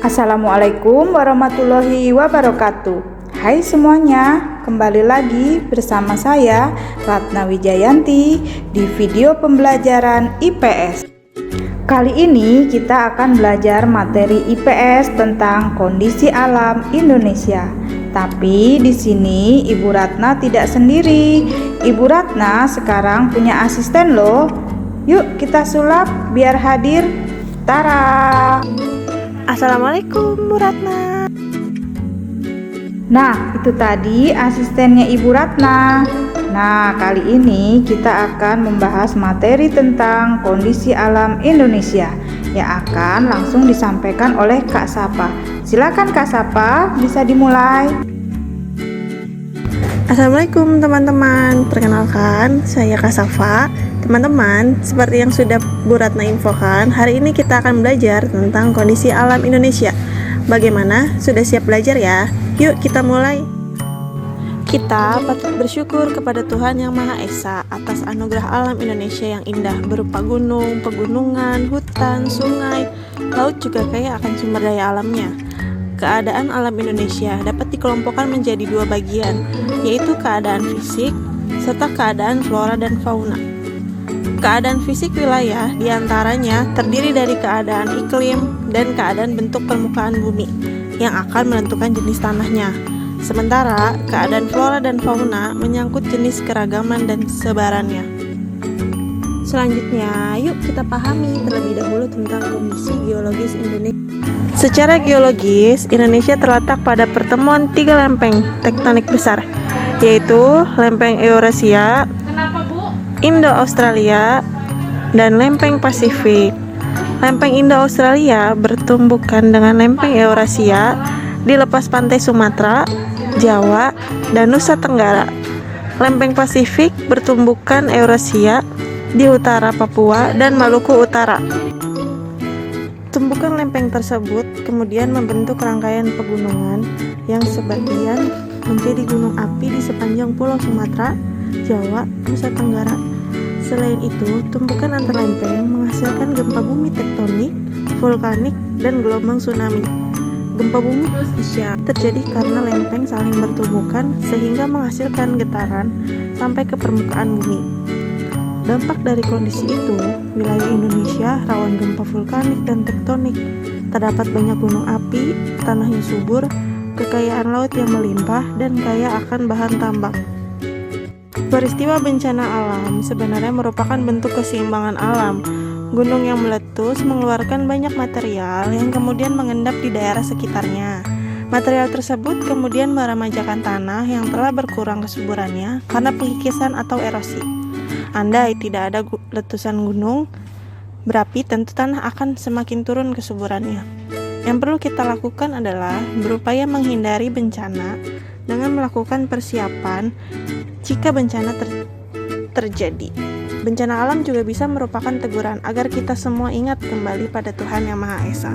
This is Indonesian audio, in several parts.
Assalamualaikum warahmatullahi wabarakatuh. Hai semuanya, kembali lagi bersama saya Ratna Wijayanti di video pembelajaran IPS. Kali ini kita akan belajar materi IPS tentang kondisi alam Indonesia. Tapi di sini Ibu Ratna tidak sendiri. Ibu Ratna sekarang punya asisten loh. Yuk kita sulap biar hadir. Tara. Assalamualaikum Bu Ratna. Nah, itu tadi asistennya Ibu Ratna. Nah, kali ini kita akan membahas materi tentang kondisi alam Indonesia yang akan langsung disampaikan oleh Kak Safa. Silakan Kak Safa, bisa dimulai. Assalamualaikum teman-teman. Perkenalkan, saya Kak Safa. Teman-teman, seperti yang sudah Bu Ratna infokan, hari ini kita akan belajar tentang kondisi alam Indonesia. Bagaimana? Sudah siap belajar ya? Yuk kita mulai. Kita patut bersyukur kepada Tuhan Yang Maha Esa atas anugerah alam Indonesia yang indah berupa gunung, pegunungan, hutan, sungai, laut juga kaya akan sumber daya alamnya. Keadaan alam Indonesia dapat dikelompokkan menjadi dua bagian, yaitu keadaan fisik serta keadaan flora dan fauna. Keadaan fisik wilayah diantaranya terdiri dari keadaan iklim dan keadaan bentuk permukaan bumi yang akan menentukan jenis tanahnya. Sementara keadaan flora dan fauna menyangkut jenis keragaman dan sebarannya. Selanjutnya, yuk kita pahami terlebih dahulu tentang kondisi geologis Indonesia. Secara geologis, Indonesia terletak pada pertemuan tiga lempeng tektonik besar, yaitu lempeng Eurasia, Indo-Australia, dan lempeng Pasifik. Lempeng Indo-Australia bertumbukan dengan lempeng Eurasia di lepas pantai Sumatera, Jawa, dan Nusa Tenggara. Lempeng Pasifik bertumbukan Eurasia di utara Papua dan Maluku Utara. Tumbukan lempeng tersebut kemudian membentuk rangkaian pegunungan yang sebagian menjadi gunung api di sepanjang Pulau Sumatera, Jawa, Nusa Tenggara. Selain itu, tumbukan antar lempeng menghasilkan gempa bumi tektonik, vulkanik, dan gelombang tsunami. Gempa bumi bisa terjadi karena lempeng saling bertumbukan sehingga menghasilkan getaran sampai ke permukaan bumi. Dampak dari kondisi itu, wilayah Indonesia rawan gempa vulkanik dan tektonik. Terdapat banyak gunung api, tanahnya subur, kekayaan laut yang melimpah, dan kaya akan bahan tambang. Peristiwa bencana alam sebenarnya merupakan bentuk keseimbangan alam. Gunung yang meletus mengeluarkan banyak material yang kemudian mengendap di daerah sekitarnya. Material tersebut kemudian meremajakan tanah yang telah berkurang kesuburannya karena pengikisan atau erosi. Andai tidak ada letusan gunung berapi, tentu tanah akan semakin turun kesuburannya. Yang perlu kita lakukan adalah berupaya menghindari bencana dengan melakukan persiapan jika bencana terjadi. Bencana alam juga bisa merupakan teguran agar kita semua ingat kembali pada Tuhan Yang Maha Esa.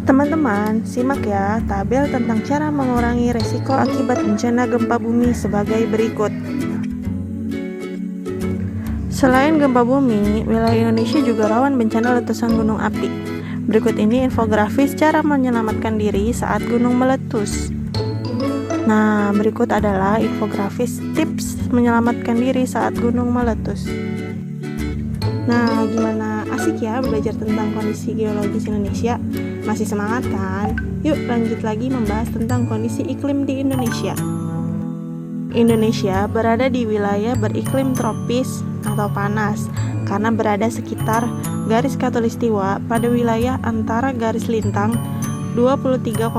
Teman-teman, simak ya tabel tentang cara mengurangi resiko akibat bencana gempa bumi sebagai berikut. Selain gempa bumi, wilayah Indonesia juga rawan bencana letusan gunung api. Berikut ini infografis cara menyelamatkan diri saat gunung meletus. Nah, berikut adalah infografis tips menyelamatkan diri saat gunung meletus. Nah, gimana? Asik ya belajar tentang kondisi geologis Indonesia? Masih semangat kan? Yuk lanjut lagi membahas tentang kondisi iklim di Indonesia. Indonesia berada di wilayah beriklim tropis atau panas karena berada sekitar garis khatulistiwa pada wilayah antara garis lintang 23,5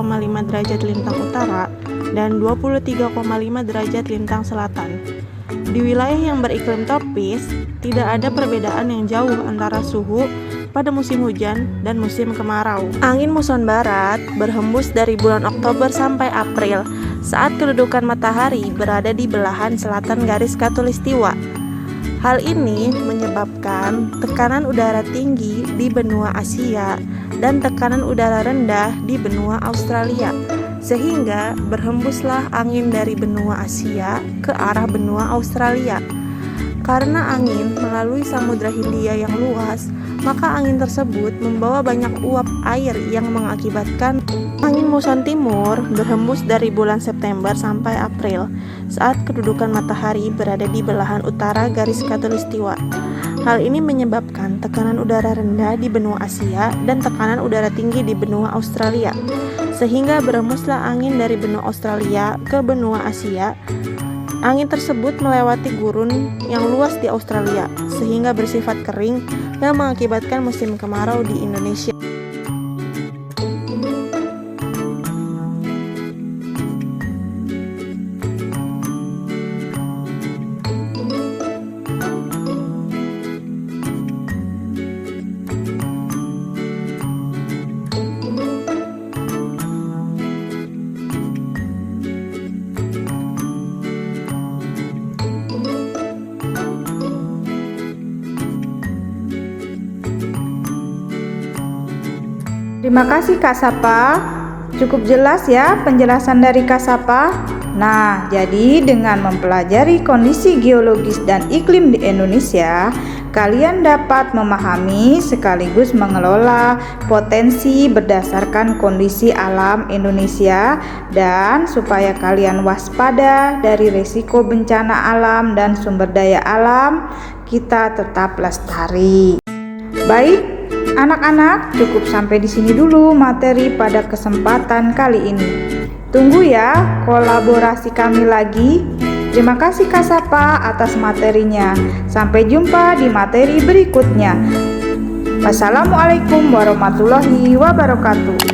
derajat lintang utara dan 23,5 derajat lintang selatan. Di wilayah yang beriklim tropis, tidak ada perbedaan yang jauh antara suhu pada musim hujan dan musim kemarau. Angin muson barat berhembus dari bulan Oktober sampai April saat kedudukan matahari berada di belahan selatan garis khatulistiwa. Hal ini menyebabkan tekanan udara tinggi di benua Asia dan tekanan udara rendah di benua Australia, sehingga berhembuslah angin dari benua Asia ke arah benua Australia. Karena angin melalui Samudra Hindia yang luas, maka angin tersebut membawa banyak uap air yang mengakibatkan angin muson timur berhembus dari bulan September sampai April saat kedudukan matahari berada di belahan utara garis khatulistiwa. Hal ini menyebabkan tekanan udara rendah di benua Asia dan tekanan udara tinggi di benua Australia, sehingga berhembuslah angin dari benua Australia ke benua Asia. Angin tersebut melewati gurun yang luas di Australia, sehingga bersifat kering yang mengakibatkan musim kemarau di Indonesia. Terima kasih Kak Sapa. Cukup jelas ya penjelasan dari Kak Sapa. Nah, jadi dengan mempelajari kondisi geologis dan iklim di Indonesia, kalian dapat memahami sekaligus mengelola potensi berdasarkan kondisi alam Indonesia, dan supaya kalian waspada dari risiko bencana alam dan sumber daya alam, kita tetap lestari. Baik, anak-anak, cukup sampai di sini dulu materi pada kesempatan kali ini. Tunggu ya kolaborasi kami lagi. Terima kasih Kak Sapa atas materinya. Sampai jumpa di materi berikutnya. Wassalamualaikum warahmatullahi wabarakatuh.